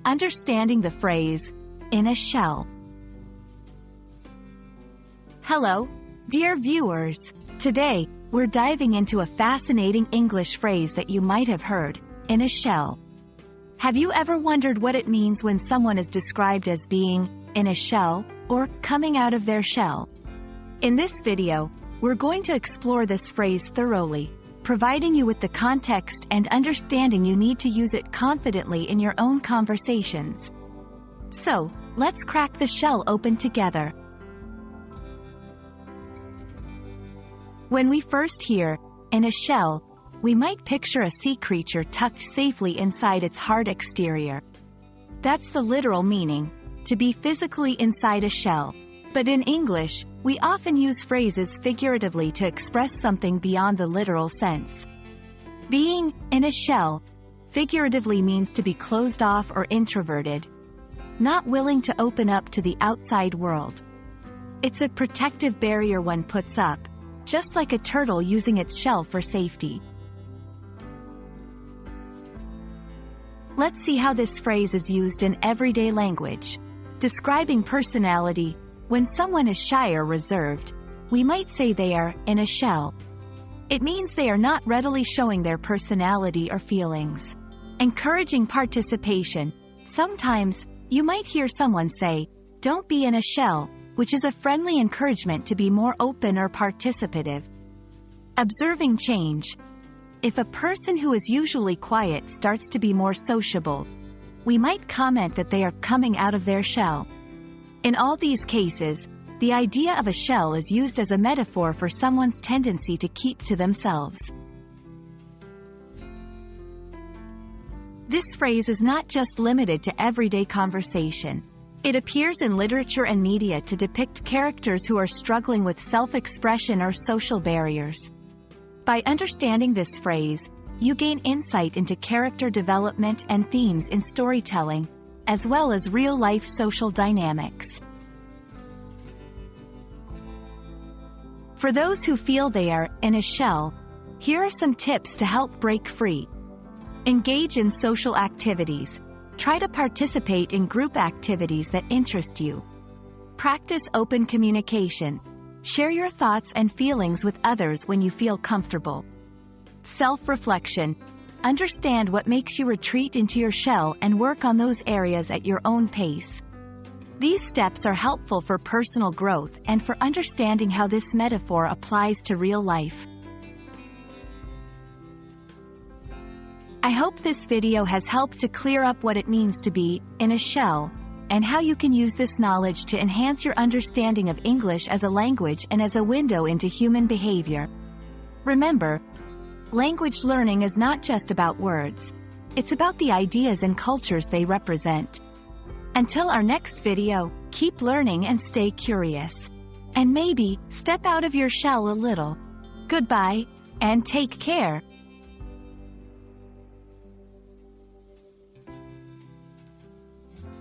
Understanding the phrase, in a shell. Hello, dear viewers. Today, we're diving into a fascinating English phrase that you might have heard, in a shell. Have you ever wondered what it means when someone is described as being in a shell or coming out of their shell? In this video, we're going to explore this phrase thoroughly, providing you with the context and understanding you need to use it confidently in your own conversations. So, let's crack the shell open together. When we first hear, in a shell, we might picture a sea creature tucked safely inside its hard exterior. That's the literal meaning, to be physically inside a shell. But in English, we often use phrases figuratively to express something beyond the literal sense. Being in a shell figuratively means to be closed off or introverted, not willing to open up to the outside world. It's a protective barrier one puts up, just like a turtle using its shell for safety. Let's see how this phrase is used in everyday language. Describing personality. When someone is shy or reserved, we might say they are in a shell. It means they are not readily showing their personality or feelings. Encouraging participation. Sometimes, you might hear someone say, "Don't be in a shell," which is a friendly encouragement to be more open or participative. Observing change. If a person who is usually quiet starts to be more sociable, we might comment that they are coming out of their shell. In all these cases, the idea of a shell is used as a metaphor for someone's tendency to keep to themselves. This phrase is not just limited to everyday conversation. It appears in literature and media to depict characters who are struggling with self-expression or social barriers. By understanding this phrase, you gain insight into character development and themes in storytelling, as well as real-life social dynamics. For those who feel they are in a shell, here are some tips to help break free. Engage in social activities. Try to participate in group activities that interest you. Practice open communication. Share your thoughts and feelings with others when you feel comfortable. Self-reflection. Understand what makes you retreat into your shell and work on those areas at your own pace. These steps are helpful for personal growth and for understanding how this metaphor applies to real life. I hope this video has helped to clear up what it means to be in a shell, and how you can use this knowledge to enhance your understanding of English as a language and as a window into human behavior. Remember, language learning is not just about words. It's about the ideas and cultures they represent. Until our next video, keep learning and stay curious. And maybe, step out of your shell a little. Goodbye, and take care.